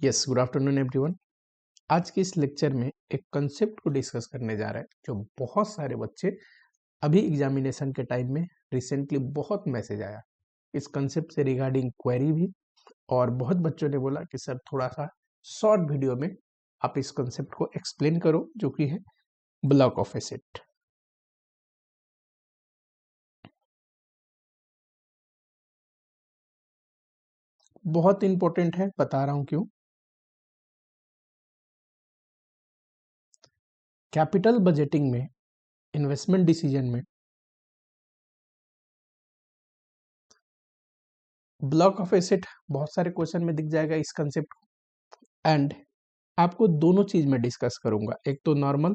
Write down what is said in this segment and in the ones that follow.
Yes, good afternoon everyone. आज के इस लेक्चर में एक कंसेप्ट को डिस्कस करने जा रहे हैं जो बहुत सारे बच्चे अभी एग्जामिनेशन के टाइम में रिसेंटली बहुत मैसेज आया इस कंसेप्ट से रिगार्डिंग क्वेरी भी, और बहुत बच्चों ने बोला कि सर थोड़ा सा शॉर्ट वीडियो में आप इस कंसेप्ट को एक्सप्लेन करो, जो कि है ब्लॉक ऑफ एसेट। बहुत इंपॉर्टेंट है, बता रहा हूं क्यों। कैपिटल बजटिंग में, इन्वेस्टमेंट डिसीजन में ब्लॉक ऑफ एसेट बहुत सारे क्वेश्चन में दिख जाएगा इस कंसेप्ट को। एंड आपको दोनों चीज में डिस्कस करूंगा, एक तो नॉर्मल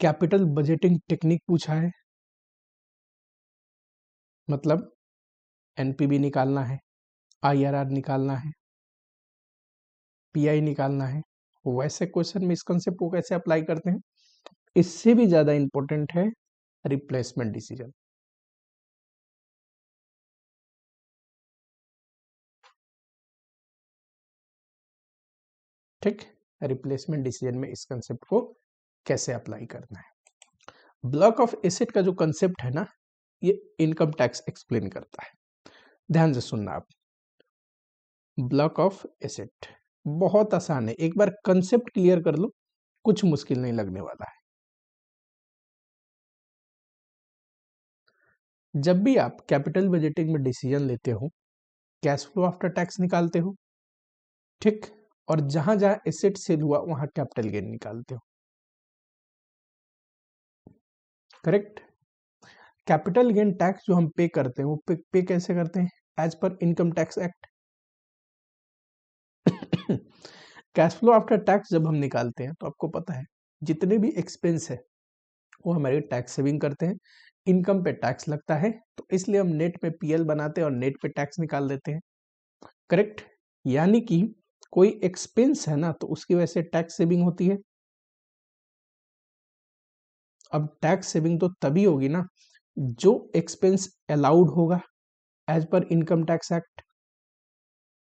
कैपिटल बजटिंग टेक्निक पूछा है, मतलब एनपीवी निकालना है, आईआरआर निकालना है, पीआई निकालना है। वैसे क्वेश्चन में इस कंसेप्ट को कैसे अप्लाई करते हैं, इससे भी ज्यादा इंपॉर्टेंट है रिप्लेसमेंट डिसीजन। ठीक, रिप्लेसमेंट डिसीजन में इस कंसेप्ट को कैसे अप्लाई करना है। ब्लॉक ऑफ एसेट का जो कंसेप्ट है ना, ये इनकम टैक्स एक्सप्लेन करता है। ध्यान से सुनना आप। ब्लॉक ऑफ एसेट बहुत आसान है, एक बार कंसेप्ट क्लियर कर लो, कुछ मुश्किल नहीं लगने वाला है। जब भी आप कैपिटल बजटिंग में डिसीजन लेते हो, कैश फ्लो आफ्टर टैक्स निकालते हो, ठीक, और जहां जहां एसेट सेल हुआ वहां कैपिटल गेन निकालते हो, करेक्ट। कैपिटल गेन टैक्स जो हम पे करते हैं वो पे कैसे करते हैं, as per income tax act. Cash flow after tax जब हम निकालते हैं तो आपको पता है जितने भी एक्सपेंस है वो हमारे टैक्स सेविंग करते हैं, इनकम पे टैक्स लगता है, तो इसलिए हम नेट पे पीएल बनाते हैं और नेट पे टैक्स निकाल देते हैं, करेक्ट। यानी कि कोई एक्सपेंस है ना तो उसकी वजह से टैक्स सेविंग होती है। अब टैक्स सेविंग तो तभी होगी ना जो एक्सपेंस अलाउड होगा as per income tax act.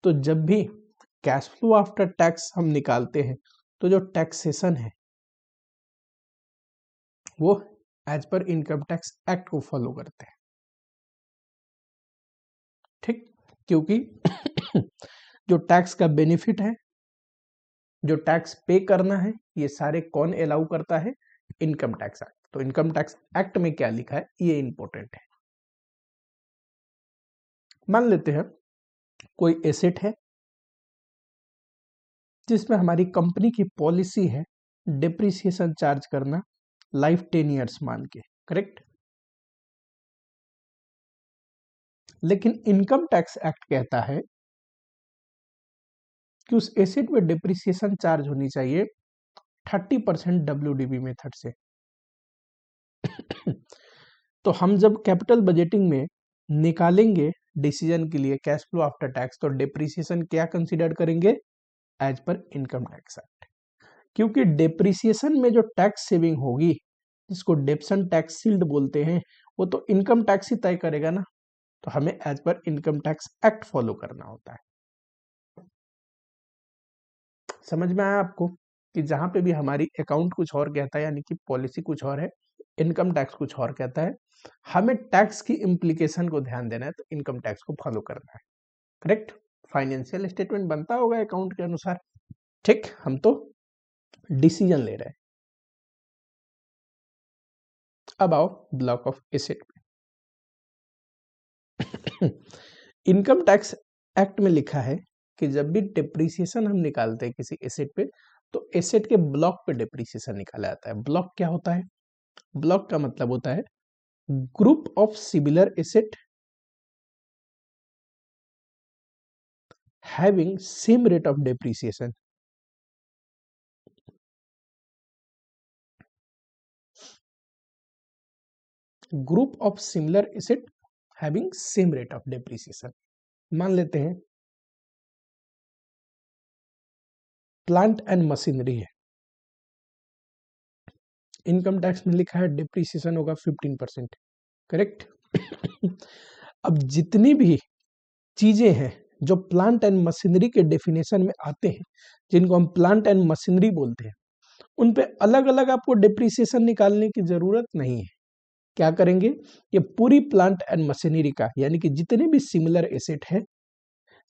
तो जब भी कैश फ्लो आफ्टर टैक्स हम निकालते हैं तो जो टैक्सेशन है वो as per income tax act को फॉलो करते हैं, ठीक। क्योंकि जो टैक्स का बेनिफिट है, जो टैक्स पे करना है, ये सारे कौन अलाउ करता है, इनकम टैक्स एक्ट। तो इनकम टैक्स एक्ट में क्या लिखा है ये इंपॉर्टेंट है। मान लेते हैं कोई एसेट है जिसमें हमारी कंपनी की पॉलिसी है डिप्रिसिएशन चार्ज करना लाइफ 10 ईयर्स मान के, करेक्ट। लेकिन इनकम टैक्स एक्ट कहता है कि उस एसेट में डिप्रिसिएशन चार्ज होनी चाहिए 30% डब्ल्यूडीबी मेथड से। तो हम जब कैपिटल बजटिंग में निकालेंगे डिसीजन के लिए कैश फ्लो आफ्टर टैक्स, तो डिप्रिसिएशन क्या कंसीडर करेंगे, as per income tax act. क्योंकि डिप्रिसिएशन में जो टैक्स सेविंग होगी, जिसको डेप्शन टैक्स शील्ड बोलते हैं, वो तो इनकम टैक्स ही तय करेगा ना, तो हमें as per income tax act follow करना होता है। समझ में आया आपको कि जहां पे भी हमारी अकाउंट कुछ और कहता है, यानी कि पॉलिसी कुछ और है, इनकम टैक्स कुछ और कहता है, हमें टैक्स की इम्प्लीकेशन को ध्यान देना है, तो इनकम टैक्स को फॉलो करना है, करेक्ट। फाइनेंशियल स्टेटमेंट बनता होगा अकाउंट के अनुसार, ठीक। हम तो डिसीजन ले रहे हैं। अब आओ ब्लॉक ऑफ एसेट में। इनकम टैक्स एक्ट में लिखा है कि जब भी डिप्रिसिएशन हम निकालते हैं किसी एसेट पे, तो एसेट के ब्लॉक पे डिप्रिसिएशन निकाला जाता है। ब्लॉक क्या होता है, ब्लॉक का मतलब होता है group of similar asset having same rate of depreciation। Group of similar asset having same rate of depreciation. मान लेते हैं प्लांट एंड मशीनरी है, इनकम टैक्स में लिखा है डेप्रिसिएशन होगा 15%, करेक्ट। अब जितनी भी चीजें हैं जो प्लांट एंड मशीनरी के डेफिनेशन में आते हैं, जिनको हम प्लांट एंड मशीनरी बोलते हैं, उन पे अलग अलग आपको डिप्रिसिएशन निकालने की जरूरत नहीं है। क्या करेंगे, ये पूरी प्लांट एंड मशीनरी का, यानी कि जितने भी सिमिलर एसेट है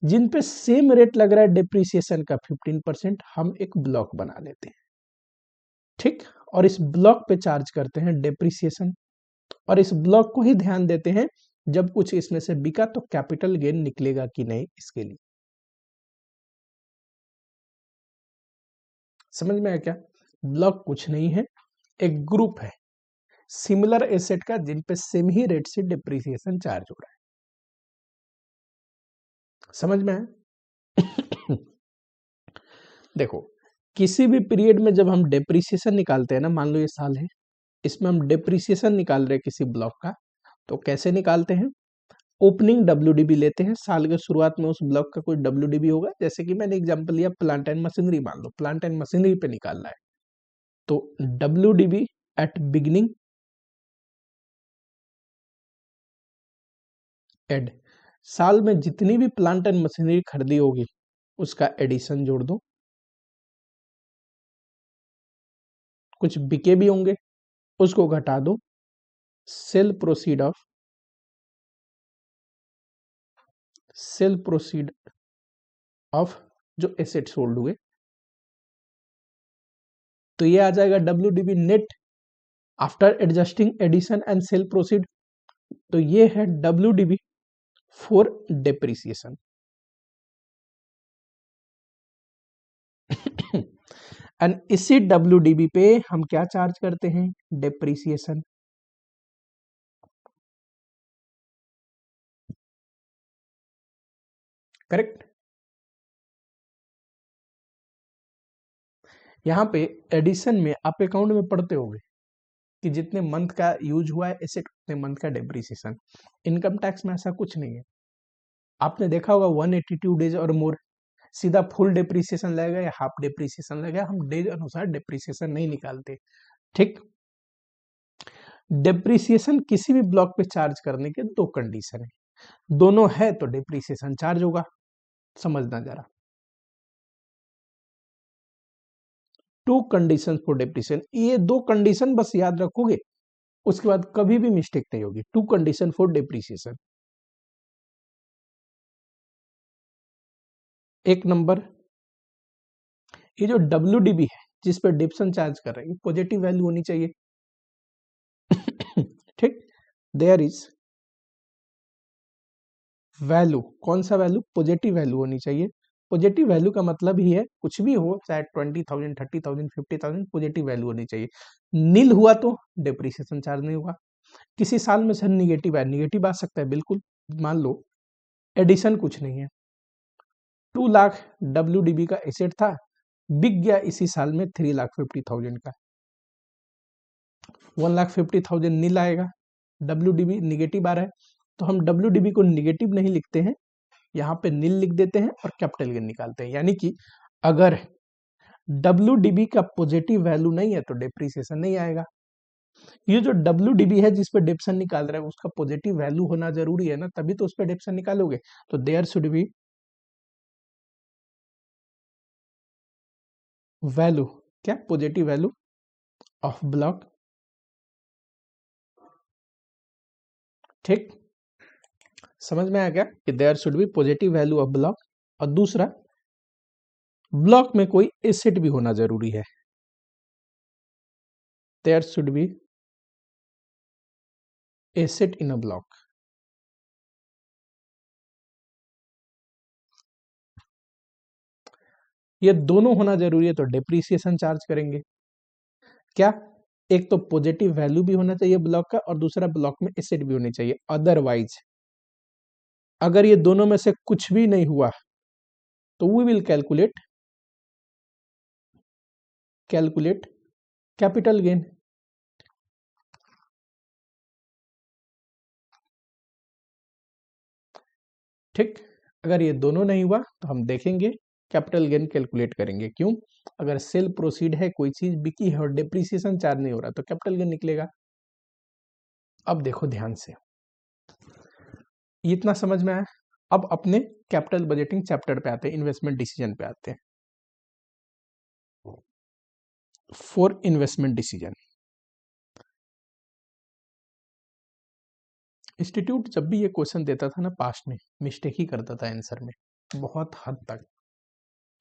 जिन पे सेम रेट लग रहा है डिप्रिसिएशन का 15%, हम एक ब्लॉक बना लेते हैं, ठीक, और इस ब्लॉक पे चार्ज करते हैं डिप्रिसिएशन, और इस ब्लॉक को ही ध्यान देते हैं जब कुछ इसमें से बिका तो कैपिटल गेन निकलेगा कि नहीं, इसके लिए। समझ में आया क्या? ब्लॉक कुछ नहीं है, एक ग्रुप है सिमिलर एसेट का जिन पे सेम ही रेट से डिप्रिसिएशन चार्ज हो रहा है। समझ में आया? देखो, किसी भी पीरियड में जब हम डिप्रिसिएशन निकालते हैं ना, मान लो ये साल है, इसमें हम डिप्रिसिएशन निकाल रहे हैं किसी ब्लॉक का, तो कैसे निकालते हैं? ओपनिंग WDB लेते हैं, साल के शुरुआत में उस ब्लॉक का कोई WDB होगा, जैसे कि मैंने एग्जांपल लिया प्लांट एंड मशीनरी, मान लो प्लांट एंड मशीनरी पे निकालना है, तो WDB एट बिगिनिंग एड, साल में जितनी भी प्लांट एंड मशीनरी खरीदी होगी उसका एडिशन जोड़ दो, कुछ बिके भी होंगे उसको घटा दो, सेल प्रोसीड ऑफ जो एसेट सोल्ड हुए, तो ये आ जाएगा WDB net after adjusting addition and sale proceed. तो ये है WDB फॉर डेप्रिसिएशन। एंड इसी WDB पे हम क्या चार्ज करते हैं? डेप्रिसिएशन। करेक्ट। यहां पे एडिशन में आप अकाउंट में पढ़ते होंगे कि जितने मंथ का यूज हुआ है एसेट उतने मंथ का डेप्रिसिएशन। इनकम टैक्स में ऐसा कुछ नहीं है। आपने देखा होगा 182 डेज और मोर, सीधा फुल डेप्रिसिएशन लगेगा या हाफ डेप्रिसिएशन लगेगा, हम डेज अनुसार डेप्रिसिएशन नहीं निकालते, ठीक। डेप्रिसिएशन किसी भी ब्लॉक पे चार्ज करने के दो कंडीशन है, दोनों है तो डेप्रिसिएशन चार्ज होगा। समझना जरा, टू कंडीशन फॉर डेप्रिसिएशन, ये दो कंडीशन बस याद रखोगे, उसके बाद कभी भी मिस्टेक नहीं होगी। टू कंडीशन फॉर डेप्रिसिएशन, एक नंबर, ये जो WDB है जिस पर डिप्सन चार्ज कर रहे हैं, पॉजिटिव वैल्यू होनी चाहिए, ठीक। देयर इज वैल्यू, कौन सा वैल्यू? पॉजिटिव वैल्यू होनी चाहिए। पॉजिटिव वैल्यू का मतलब ही है कुछ भी हो, चाहे 20,000 30,000 50,000, पॉजिटिव वैल्यू होनी चाहिए। नील हुआ तो डेप्रिसिएशन चार्ज नहीं होगा। किसी साल में सर निगेटिव है, निगेटिव आ सकता है बिल्कुल, मान लो एडिशन कुछ नहीं है, 2 लाख WDB का एसेट था, बिक गया इसी साल में 3,50,000 का, 1,50,000 नील आएगा, WDB निगेटिव आ रहा है, तो हम WDB को निगेटिव नहीं लिखते हैं, यहाँ पे नील लिख देते हैं और कैपिटल गेन निकालते हैं। यानी कि अगर WDB का पॉजिटिव वैल्यू नहीं है तो डेप्रिसिएशन नहीं आएगा। ये जो WDB है जिस पे डिप्सन निकाल रहे हैं उसका पॉजिटिव वैल्यू होना जरूरी है ना, तभी तो उस पे डिप्सन निकालोगे। तो देयर शुड बी वैल्यू, क्या? पॉजिटिव वैल्यू ऑफ ब्लॉक, ठीक। समझ में आ गया कि there should be positive value of block. और दूसरा, ब्लॉक में कोई एसेट भी होना जरूरी है, there should be asset in a block. ये दोनों होना जरूरी है तो डेप्रिसिएशन चार्ज करेंगे। क्या? एक तो पॉजिटिव वैल्यू भी होना चाहिए ब्लॉक का, और दूसरा ब्लॉक में एसेट भी होनी चाहिए। अदरवाइज अगर ये दोनों में से कुछ भी नहीं हुआ तो we will calculate capital gain. ठीक, अगर ये दोनों नहीं हुआ तो हम देखेंगे कैपिटल गेन कैलकुलेट करेंगे। क्यों? अगर सेल प्रोसीड है, कोई चीज बिकी है और डेप्रिसिएशन चार्ज नहीं हो रहा तो कैपिटल गेन निकलेगा। अब देखो ध्यान से, इतना समझ में आया? अब अपने कैपिटल बजटिंग चैप्टर पे आते हैं, इन्वेस्टमेंट डिसीजन पे आते हैं। फॉर इन्वेस्टमेंट डिसीजन, इंस्टीट्यूट जब भी ये क्वेश्चन देता था ना पास्ट में, मिस्टेक ही करता था आंसर में बहुत हद तक।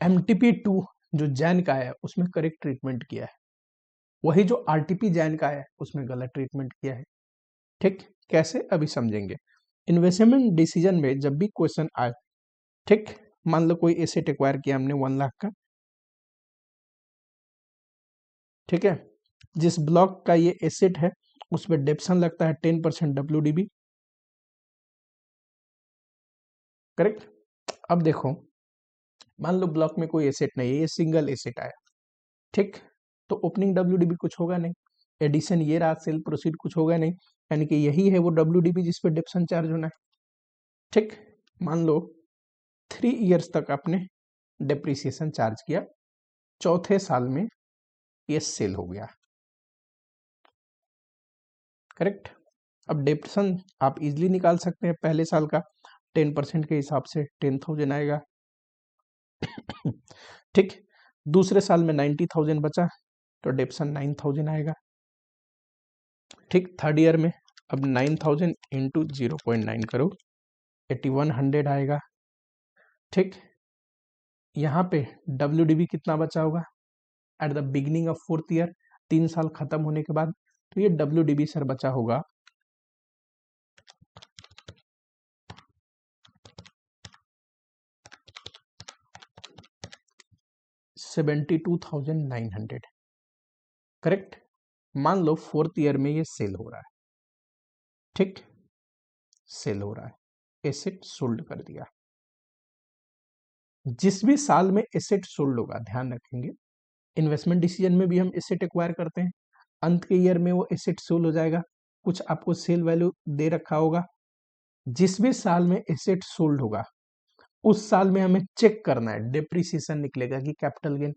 MTP2 जो जैन का है उसमें करेक्ट ट्रीटमेंट किया है, वही जो RTP जैन का है उसमें गलत ट्रीटमेंट किया है। ठीक, कैसे अभी समझेंगे। इन्वेस्टमेंट डिसीजन में जब भी क्वेश्चन आए, ठीक, मान लो कोई एसेट एक्वायर किया हमने 1 लाख का, ठीक है, जिस ब्लॉक का ये एसेट है उसमें डेप्सन लगता है 10% WDB, करेक्ट। अब देखो, मान लो ब्लॉक में कोई एसेट नहीं है, ये सिंगल एसेट आया, ठीक, तो ओपनिंग WDB कुछ होगा नहीं, एडिशन ये रहा, सेल प्रोसीड कुछ होगा नहीं, यानी कि यही है वो WDB जिस पे डेप्सन चार्ज होना है। ठीक, मान लो 3 इयर्स तक आपने डेप्रिसिएशन चार्ज किया, चौथे साल में ये सेल हो गया, करेक्ट। अब डेप्सन आप इजीली निकाल सकते हैं, पहले साल का 10% के हिसाब से 10,000 आएगा। ठीक, दूसरे साल में 90,000 बचा तो डेप्सन 9,000 आएगा। ठीक, थर्ड ईयर में अब 9,000 इंटू 0.9 करो, 8100 आएगा। ठीक, यहाँ पे WDB कितना बचा होगा eight the beginning of 4th year, 3 साल खत्म होने के बाद, तो ये WDB सर बचा होगा 72,900, करेक्ट। मान लो 4th ईयर में ये सेल हो रहा है, ठीक, सेल हो रहा है, एसेट सोल्ड कर दिया। जिस भी साल में एसेट सोल्ड होगा, ध्यान रखेंगे इन्वेस्टमेंट डिसीजन में भी हम एसेट एक्वायर करते हैं, अंत के ईयर में वो एसेट सोल्ड हो जाएगा, कुछ आपको सेल वैल्यू दे रखा होगा। जिस भी साल में एसेट सोल्ड होगा उस साल में हमें चेक करना है, डेप्रिसिएशन निकलेगा कि कैपिटल गेन।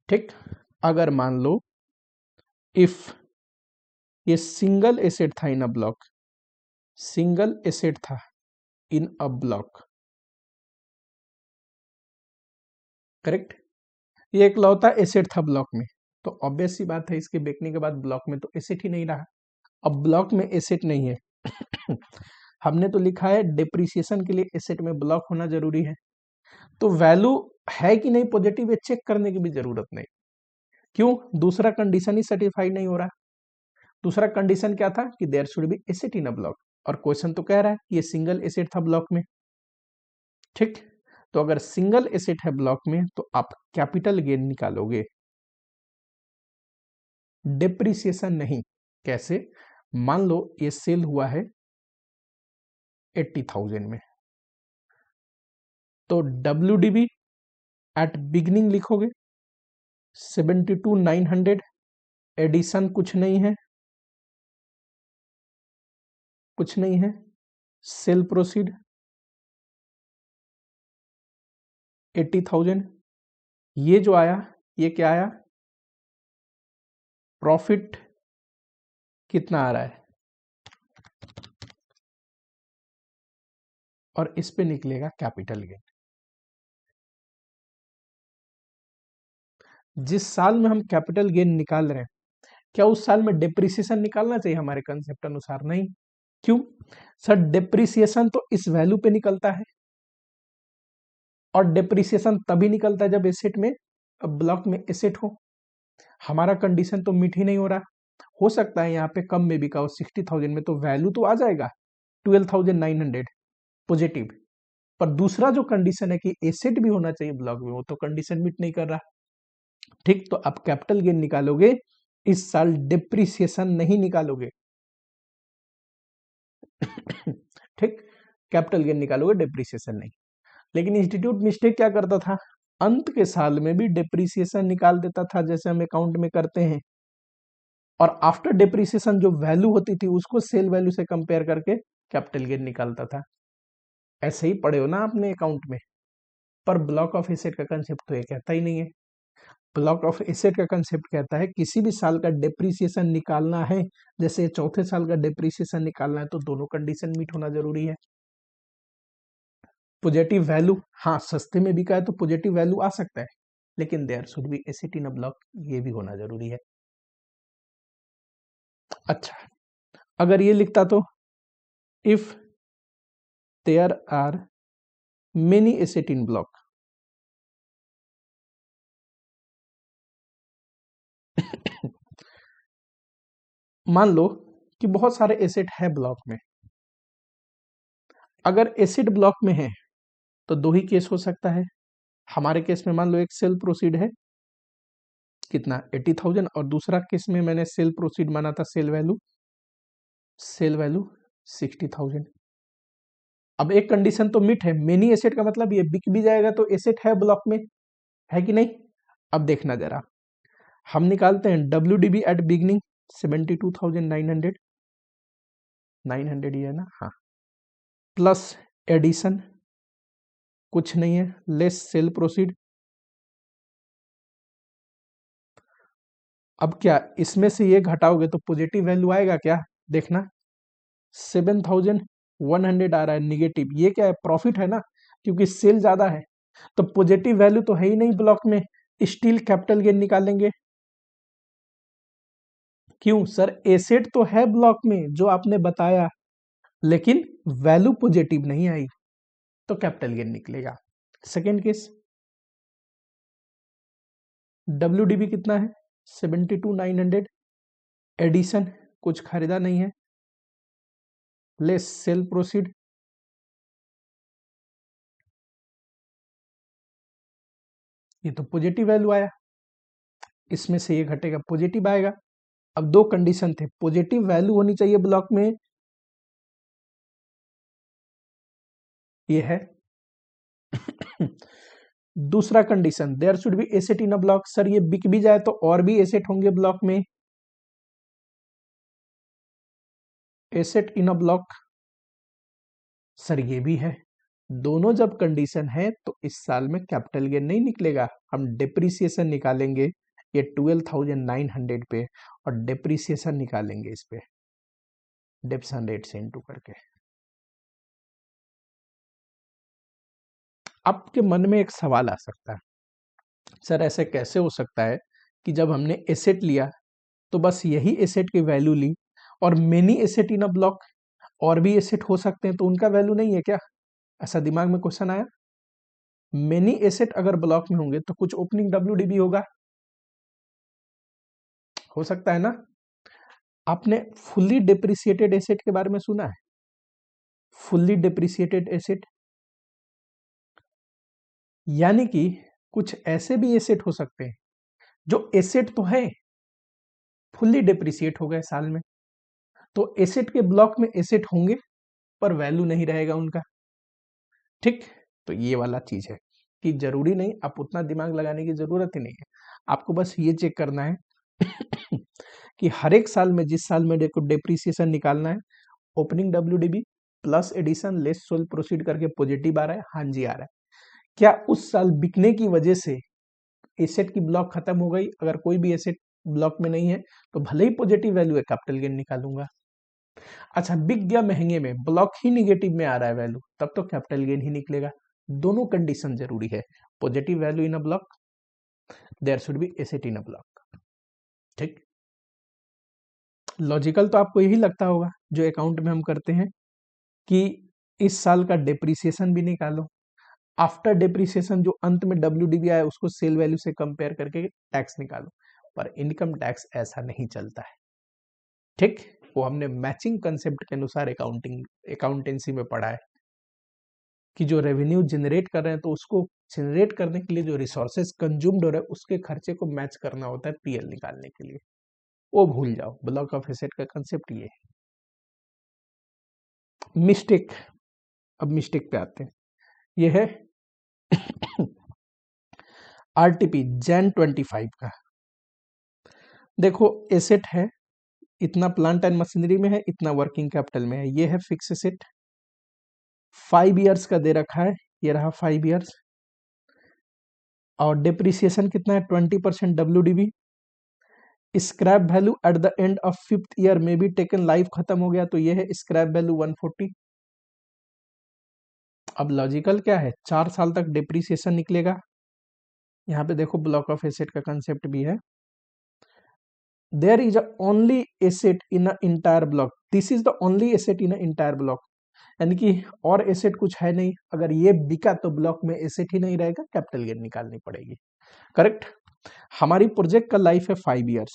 ठीक, अगर मान लो इफ ये सिंगल एसेट था इन अ ब्लॉक, सिंगल एसेट था इन अ ब्लॉक, करेक्ट, ये इकलौता एसेट था ब्लॉक में, तो ऑब्वियस सी बात है इसके बेचने के बाद ब्लॉक में तो एसेट ही नहीं रहा। अब ब्लॉक में एसेट नहीं है हमने तो लिखा है डेप्रिसिएशन के लिए एसेट में ब्लॉक होना जरूरी है, तो वैल्यू है कि नहीं पॉजिटिव ये चेक करने की भी जरूरत नहीं। क्यों? दूसरा कंडीशन ही सेटिस्फाई नहीं हो रहा। दूसरा कंडीशन क्या था कि there should be asset in a block, और क्वेश्चन तो कह रहा है कि ये सिंगल एसेट था ब्लॉक में। ठीक, तो अगर सिंगल एसेट है ब्लॉक में तो आप कैपिटल गेन निकालोगे, डेप्रिसिएशन नहीं। कैसे? मान लो ये सेल हुआ है 80,000 में, तो WDB एट बिगनिंग लिखोगे 72,900, एडिशन कुछ नहीं है, कुछ नहीं है, सेल प्रोसीड 80,000, ये जो आया ये क्या आया, प्रॉफिट कितना आ रहा है, और इस पे निकलेगा कैपिटल गेन। जिस साल में हम कैपिटल गेन निकाल रहे हैं, क्या उस साल में डेप्रिसिएशन निकालना चाहिए हमारे कंसेप्ट अनुसार? नहीं। क्यों? सर डेप्रिसिएशन तो इस वैल्यू पे निकलता है, और डेप्रिसिएशन तभी निकलता है जब एसेट में, ब्लॉक में एसेट हो। हमारा कंडीशन तो मीट ही नहीं हो रहा। हो सकता है यहाँ पे कम में बिका हो 60,000 में, तो वैल्यू तो आ जाएगा 12,900 पॉजिटिव, पर दूसरा जो कंडीशन है कि एसेट भी होना चाहिए ब्लॉक में, वो तो कंडीशन मीट नहीं कर रहा। ठीक, तो आप कैपिटल गेन निकालोगे, इस साल डिप्रिसिएशन नहीं निकालोगे ठीक, कैपिटल गेन निकालोगे, डिप्रिसिएशन नहीं। लेकिन इंस्टीट्यूट मिस्टेक क्या करता था, अंत के साल में भी डिप्रिसिएशन निकाल देता था, जैसे हम अकाउंट में करते हैं, और आफ्टर डिप्रिसिएशन जो वैल्यू होती थी उसको सेल वैल्यू से कंपेयर करके कैपिटल गेन निकालता था। ऐसे ही पढ़े हो ना आपने अकाउंट में, पर ब्लॉक ऑफ एसेट का कंसेप्ट तो ये कहता ही नहीं है। ब्लॉक ऑफ एसेट का कंसेप्ट कहता है किसी भी साल का डेप्रिसिएशन निकालना है, जैसे चौथे साल का डेप्रिसिएशन निकालना है तो दोनों कंडीशन मीट होना जरूरी है। पॉजिटिव वैल्यू, हाँ सस्ते में बिका है तो पॉजिटिव वैल्यू आ सकता है, लेकिन there should be asset in a block, ये भी होना जरूरी है। अच्छा, अगर ये लिखता तो if there are many asset in block, मान लो कि बहुत सारे एसेट है ब्लॉक में। अगर एसेट ब्लॉक में है तो दो ही केस हो सकता है। हमारे केस में मान लो एक सेल प्रोसीड है, कितना 80,000, और दूसरा केस में मैंने सेल प्रोसीड माना था सेल वैल्यू 60,000। अब एक कंडीशन तो मिट है, मेनी एसेट का मतलब ये बिक भी जाएगा तो एसेट है ब्लॉक में, है कि नहीं। अब देखना जरा, हम निकालते हैं WDB एट बिगनिंग 72,900, 900 ही है ना, हाँ, प्लस एडिशन कुछ नहीं है, लेस सेल प्रोसीड। अब क्या इसमें से ये घटाओगे तो पॉजिटिव वैल्यू आएगा क्या, देखना 7,100 आ रहा है निगेटिव, ये क्या है, प्रॉफिट है ना, क्योंकि सेल ज्यादा है। तो पॉजिटिव वैल्यू तो है ही नहीं ब्लॉक में, स्टील कैपिटल गेन निकालेंगे। क्यों सर, एसेट तो है ब्लॉक में जो आपने बताया, लेकिन वैल्यू पॉजिटिव नहीं आई, तो कैपिटल गेन निकलेगा। सेकेंड केस, WDB कितना है 72,900, एडिशन कुछ खरीदा नहीं है, लेस सेल प्रोसीड, ये तो पॉजिटिव वैल्यू आया, इसमें से ये घटेगा पॉजिटिव आएगा। अब दो कंडीशन थे, पॉजिटिव वैल्यू होनी चाहिए ब्लॉक में, ये है। दूसरा condition, there should be asset in a block, sir ये बिक भी जाए तो और भी एसेट होंगे ब्लॉक में, asset in a block, sir ये भी है। दोनों जब कंडीशन है तो इस साल में कैपिटल गेन नहीं निकलेगा, हम डेप्रिसिएशन निकालेंगे ये 12,900 पे, और डेप्रिसिएशन निकालेंगे इस पे डेप्स 100 से इंटू करके। आपके मन में एक सवाल आ सकता है, सर ऐसे कैसे हो सकता है कि जब हमने एसेट लिया तो बस यही एसेट की वैल्यू ली, और many asset in a block, और भी एसेट हो सकते हैं तो उनका वैल्यू नहीं है क्या, ऐसा दिमाग में क्वेश्चन आया। मेनी एसेट अगर ब्लॉक में होंगे तो कुछ ओपनिंग WDB होगा, हो सकता है ना। आपने फुल्ली डिप्रिसिएटेड एसेट के बारे में सुना है, फुल्ली डिप्रिसिएटेड एसेट, यानी कि कुछ ऐसे भी एसेट हो सकते हैं जो एसेट तो है, फुल्ली डिप्रिसिएट हो गए साल में, तो एसेट के ब्लॉक में एसेट होंगे पर वैल्यू नहीं रहेगा उनका, ठीक। तो ये वाला चीज है कि जरूरी नहीं, आप उतना दिमाग लगाने की जरूरत ही नहीं है, आपको बस ये चेक करना है कि हर एक साल में, जिस साल में देखो डेप्रिसिएशन निकालना है, opening WDB plus addition less sale proceed करके पॉजिटिव आ रहा है, हाँ जी आ रहा है। क्या उस साल बिकने की वजह से एसेट की ब्लॉक खत्म हो गई, अगर कोई भी एसेट ब्लॉक में नहीं है तो भले ही पॉजिटिव वैल्यू है कैपिटल गेन निकालूंगा। अच्छा, बिक गया महंगे में, ब्लॉक ही निगेटिव में आ रहा है वैल्यू, तब तो कैपिटल गेन ही निकलेगा। दोनों कंडीशन जरूरी है, positive value in a block, there should be asset in a block, ठीक। लॉजिकल तो आपको यही लगता होगा जो अकाउंट में हम करते हैं कि इस साल का डेप्रिसिएशन भी निकालो, आफ्टर डेप्रिसिएशन जो अंत में WDB आया उसको सेल वैल्यू से कंपेयर करके टैक्स निकालो, पर इनकम टैक्स ऐसा नहीं चलता है, ठीक। वो हमने मैचिंग कंसेप्ट के अनुसार अकाउंटेंसी में पढ़ा है कि जो रेवेन्यू जनरेट कर रहे हैं तो उसको जनरेट करने के लिए जो रिसोर्सेज कंज्यूम्ड हो रहा है उसके खर्चे को मैच करना होता है PL निकालने के लिए, वो भूल जाओ, ब्लॉक ऑफ एसेट का कंसेप्ट ये है। मिस्टेक, अब मिस्टेक पे आते हैं, ये है RTP Jan 25 का। देखो एसेट है, इतना प्लांट एंड मशीनरी में है, इतना वर्किंग कैपिटल में है, ये है फिक्स एसेट, 5 इयर्स का दे रखा है, ये रहा 5 इयर्स, और डिप्रिसिएशन कितना है 20% WDV। Scrap value at the end of 5th year में भी टेकन, लाइफ खत्म हो गया तो ये है स्क्रैप वैल्यू 140। अब लॉजिकल क्या है, 4 साल तक डिप्रिसिएशन निकलेगा। यहाँ पे देखो ब्लॉक ऑफ एसेट का कंसेप्ट भी है। There is a only asset in a entire block, this is the only asset in a entire block, यानी कि और एसेट कुछ है नहीं। अगर ये बिका तो ब्लॉक में एसेट ही नहीं रहेगा, कैपिटल गेन निकालनी पड़ेगी। करेक्ट। हमारी प्रोजेक्ट का लाइफ है 5 इयर्स।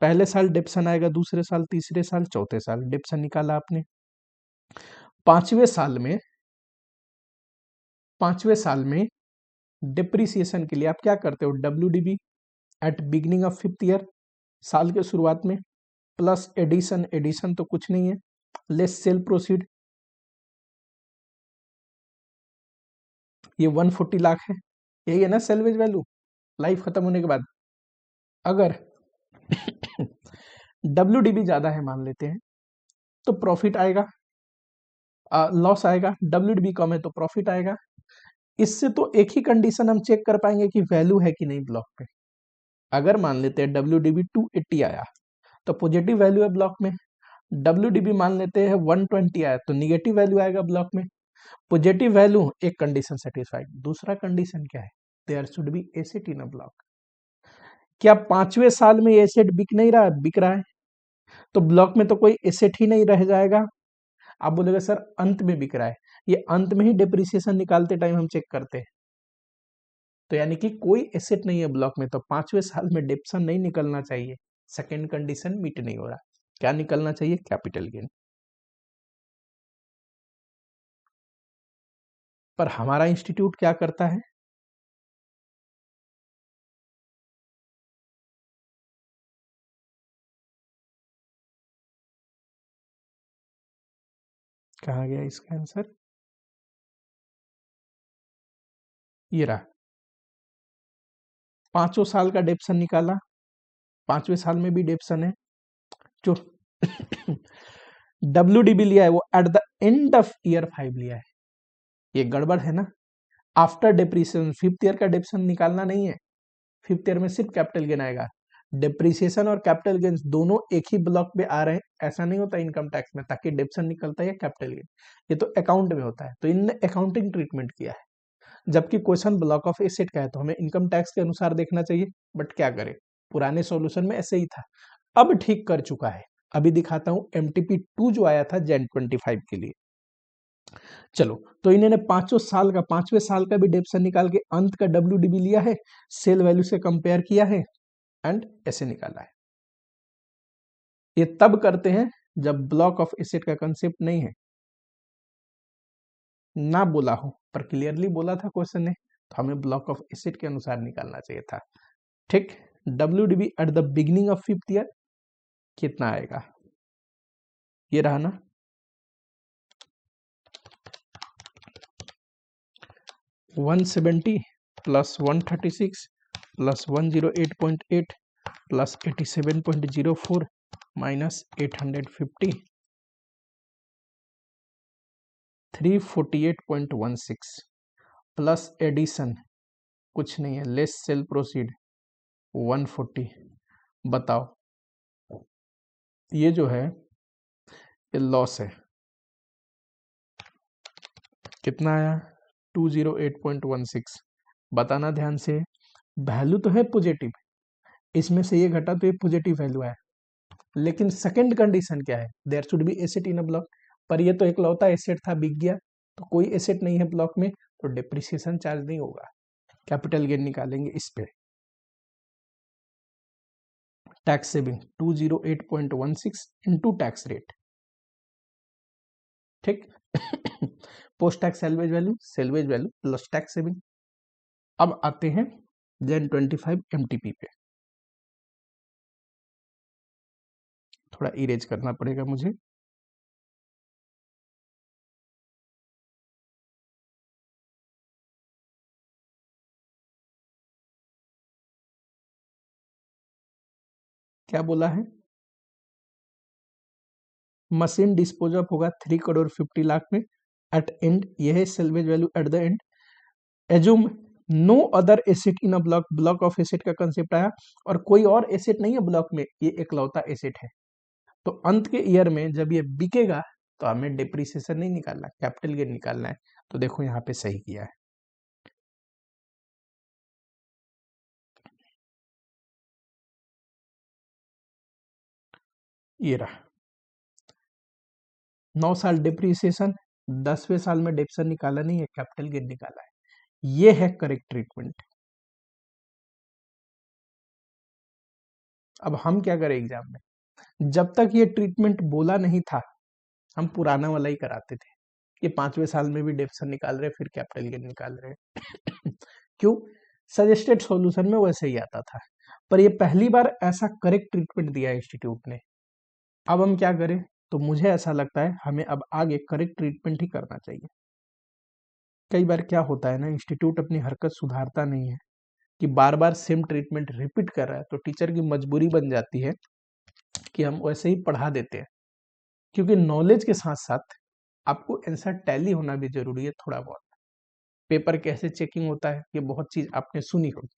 पहले साल डिप्सन आएगा, दूसरे साल, तीसरे साल, चौथे साल डिप्सन निकाला आपने। पांचवें साल में डिप्रिसिएशन के लिए आप क्या करते हो, WDV at beginning of 5th year, साल के शुरुआत में, प्लस एडिशन, एडिशन तो कुछ नहीं है, लेस सेल प्रोसीड, ये 140 लाख है, यही है ना सेल्वेज वैल्यू लाइफ खत्म होने के बाद। अगर WDV ज्यादा है मान लेते हैं तो प्रॉफिट आएगा, लॉस आएगा। WDV कम है तो प्रॉफिट आएगा। इससे तो एक ही कंडीशन हम चेक कर पाएंगे कि वैल्यू है कि नहीं ब्लॉक पे। अगर मान लेते हैं WDV 280 आया तो पॉजिटिव वैल्यू है ब्लॉक में। WDV मान लेते हैं 120 आया तो निगेटिव वैल्यू आएगा ब्लॉक में। पॉजिटिव वैल्यू, एक कंडीशन सेटिस्फाइड। दूसरा कंडीशन क्या है, there should be asset in a block. क्या 5वें साल में एसेट बिक नहीं रहा है, बिक रहा है, तो ब्लॉक में तो कोई एसेट ही नहीं रह जाएगा। आप बोलेगा सर अंत में बिक रहा है, ये अंत में ही डिप्रिसिएशन निकालते टाइम हम चेक करते हैं। तो यानी कि कोई एसेट नहीं है ब्लॉक में, तो 5वें साल में डिप्सन नहीं निकलना चाहिए। सेकेंड कंडीशन मीट नहीं हो रहा, क्या निकलना चाहिए, कैपिटल गेन। पर हमारा इंस्टीट्यूट क्या करता है, कहा गया इसका आंसर, ये रहा। 5 साल का डेप्सन निकाला, 5वें साल में भी डेप्सन है। जो WDB लिया है वो eight the end of year 5 लिया है, ये गड़बड़ है ना। आफ्टर डिप्रिसिएशन 5th ईयर का डेप्सन निकालना नहीं है, 5th ईयर में सिर्फ कैपिटल गेन आएगा। डिप्रिसिएशन और कैपिटल गेन दोनों एक ही ब्लॉक पे आ रहे हैं, ऐसा नहीं होता इनकम टैक्स में, ताकि डेप्सन निकलता है या कैपिटल गेन, ये तो अकाउंट में होता है। तो इनने अकाउंटिंग ट्रीटमेंट किया है, जबकि क्वेश्चन ब्लॉक ऑफ एसेट का है तो हमें इनकम टैक्स के अनुसार देखना चाहिए। बट क्या करें, पुराने सॉल्यूशन में ऐसे ही था, अब ठीक कर चुका है। अभी दिखाता हूं MTP 2 जो आया था Jan 25 के लिए। चलो, तो इन्होंने 5 साल का, 5वें साल का भी डेप्सन निकाल के अंत का WDB लिया है, सेल वैल्यू से कंपेयर किया है एंड ऐसे निकाला है। ये तब करते हैं जब ब्लॉक ऑफ एसेट का कंसेप्ट नहीं है, ना बोला हो पर क्लियरली बोला था क्वेश्चन ने, तो हमें ब्लॉक ऑफ एसेट के अनुसार निकालना चाहिए था। ठीक। WDB at the beginning of 5th year कितना आएगा, ये रहा ना, 170 plus 136 plus 108.8 plus 87.04 minus 850, 348.16 plus addition कुछ नहीं है, लेस सेल प्रोसीड 140। बताओ, ये जो है ये लॉस है, कितना आया 208.16। बताना ध्यान से, वैल्यू तो है पॉजिटिव, इसमें से ये घटा तो ये पॉजिटिव वैल्यू है, लेकिन सेकंड कंडीशन क्या है, there should be asset in a block. पर ये तो इकलौता एसेट था, बिक गया, तो कोई एसेट नहीं है ब्लॉक में, तो डिप्रिसिएशन चार्ज नहीं होगा, कैपिटल गेन निकालेंगे इस पे। Tax saving 208.16 into tax rate, ठीक। Post tax salvage value plus tax saving. अब आते हैं Jan 25 MTP पे, थोड़ा इरेज करना पड़ेगा मुझे। क्या बोला है, मशीन डिस्पोज ऑफ होगा 3 करोड़ 50 लाख में एट एंड, यह है salvage value at the end. Assume no other asset in a block, block of asset का कंसेप्ट आया, और कोई और एसेट नहीं है ब्लॉक में, ये एकलौता एसेट है। तो अंत के ईयर में जब ये बिकेगा तो हमें डिप्रिसिएशन नहीं निकालना, कैपिटल गेन निकालना है। तो देखो यहाँ पे सही किया है। ये रहा 9 साल डिप्रिसिएशन, 10वें साल में डिप्सन निकाला नहीं है, कैपिटल गेन निकाला है। ये है करेक्ट ट्रीटमेंट। अब हम क्या करें एग्जाम में, जब तक ये ट्रीटमेंट बोला नहीं था हम पुराना वाला ही कराते थे। ये 5वें साल में भी डिप्सन निकाल रहे फिर कैपिटल गेन निकाल रहे क्यों? सजेस्टेड सॉल्यूशन में वैसे ही आता था, पर ये पहली बार ऐसा करेक्ट ट्रीटमेंट दिया इंस्टीट्यूट ने। अब हम क्या करें? तो मुझे ऐसा लगता है हमें अब आगे करेक्ट ट्रीटमेंट ही करना चाहिए। कई बार क्या होता है ना, इंस्टीट्यूट अपनी हरकत सुधारता नहीं है कि बार बार सेम ट्रीटमेंट रिपीट कर रहा है, तो टीचर की मजबूरी बन जाती है कि हम वैसे ही पढ़ा देते हैं। क्योंकि नॉलेज के साथ साथ आपको आंसर टैली होना भी जरूरी है थोड़ा बहुत। पेपर कैसे चेकिंग होता है ये बहुत चीज आपने सुनी होगी,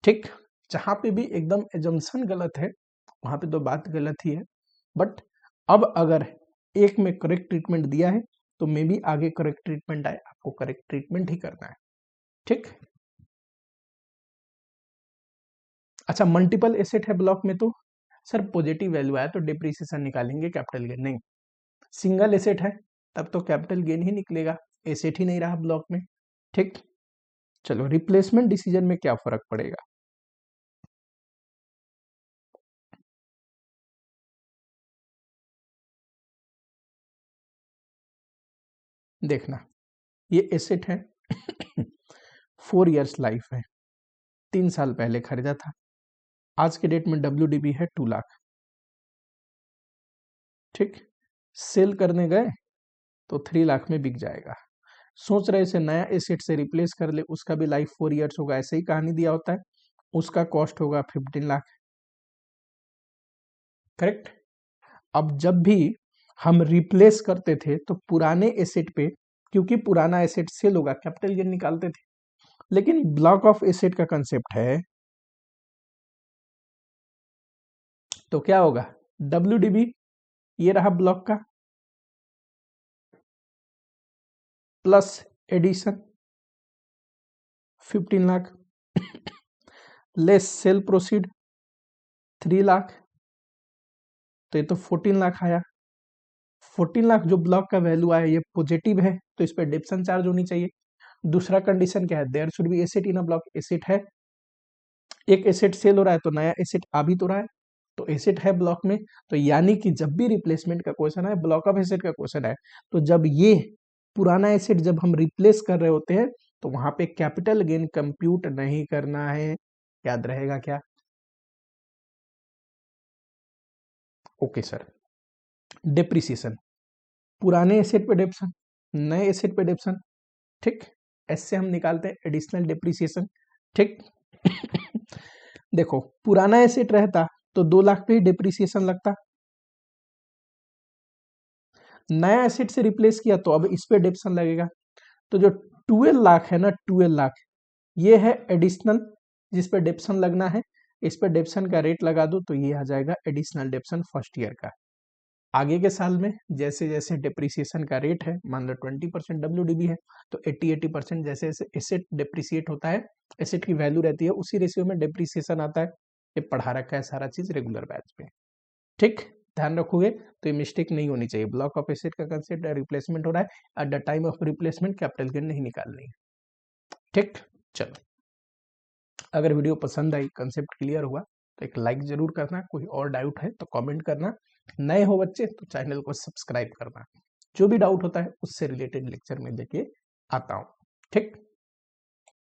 ठीक? जहां पे भी एकदम एजम्पशन गलत है वहां पे तो बात गलत ही है, बट अब अगर एक में करेक्ट ट्रीटमेंट दिया है तो मे भी आगे करेक्ट ट्रीटमेंट आए, आपको करेक्ट ट्रीटमेंट ही करना है, ठीक? अच्छा, मल्टीपल एसेट है ब्लॉक में तो सर पॉजिटिव वैल्यू आया तो डिप्रिसिएशन निकालेंगे, कैपिटल गेन नहीं। सिंगल एसेट है तब तो कैपिटल गेन ही निकलेगा, एसेट ही नहीं रहा ब्लॉक में, ठीक? चलो, रिप्लेसमेंट डिसीजन में क्या फर्क पड़ेगा? देखना, ये एसेट है 4 इयर्स लाइफ है, 3 साल पहले खरीदा था, आज के डेट में WDB है 2 लाख, ठीक? सेल करने गए तो 3 लाख में बिक जाएगा। सोच रहे इसे नया एसेट से रिप्लेस कर ले, उसका भी लाइफ 4 इयर्स होगा, ऐसे ही कहानी दिया होता है, उसका कॉस्ट होगा 15 लाख, करेक्ट? अब जब भी हम रिप्लेस करते थे तो पुराने एसेट पे, क्योंकि पुराना एसेट सेल होगा, कैपिटल गेन निकालते थे। लेकिन ब्लॉक ऑफ एसेट का कंसेप्ट है तो क्या होगा? WDB ये रहा ब्लॉक का, plus addition 15 lakh, less sale proceed 3 lakh, तो ये तो 14 लाख आया। 14 लाख जो ब्लॉक का वैल्यू आया ये पॉजिटिव है तो इस पर डिप्सन चार्ज होनी चाहिए। दूसरा कंडीशन क्या है? There should be asset in a block, asset है, एक एसेट सेल हो रहा है तो नया एसेट आ भी तो रहा है, तो एसेट है ब्लॉक में, तो यानी कि जब भी रिप्लेसमेंट का क्वेश्चन है, ब्लॉक ऑफ एसेट का क्वेश्चन है, तो जब ये पुराना एसेट जब हम रिप्लेस कर रहे होते हैं तो वहां पे कैपिटल गेन कंप्यूट नहीं करना है, याद रहेगा क्या? Okay sir. डिप्रिसिएशन, पुराने एसेट पे डिप्सन, नए एसेट पे डिप्सन, ठीक? ऐसे हम निकालते हैं एडिशनल डिप्रिसिएशन, ठीक? देखो, पुराना एसेट रहता तो 2 लाख पे ही डिप्रिसिएशन लगता, नया एसेट से रिप्लेस किया तो अब इस पे डिप्सन लगेगा, तो जो 12 लाख है ना, 12 लाख ये है एडिशनल जिस पे डिप्सन लगना है, इस पे डिप्सन का रेट लगा दो तो ये आ जाएगा एडिशनल डिप्सन फर्स्ट ईयर का। आगे के साल में जैसे जैसे डिप्रिसिएशन का रेट है, मान लो 20% WDB है, तो 80% जैसे जैसे एसेट डिप्रिसिएट होता है, एसेट की वैल्यू रहती है, उसी रेशियो में डिप्रिसिएशन आता है। ये पढ़ा रखा है सारा चीज रेगुलर बैच पे, ठीक? ध्यान रखोगे तो ये मिस्टेक नहीं होनी चाहिए। ब्लॉक ऑफ एसेट का कंसेप्ट रिप्लेसमेंट हो रहा है, at the time of replacement capital gain नहीं निकालनी है, ठीक? चलो, अगर वीडियो पसंद आई, कंसेप्ट क्लियर हुआ तो एक लाइक जरूर करना, कोई और डाउट है तो कमेंट करना, नए हो बच्चे तो चैनल को सब्सक्राइब करना, जो भी डाउट होता है उससे रिलेटेड लेक्चर में लेके आता हूँ, ठीक?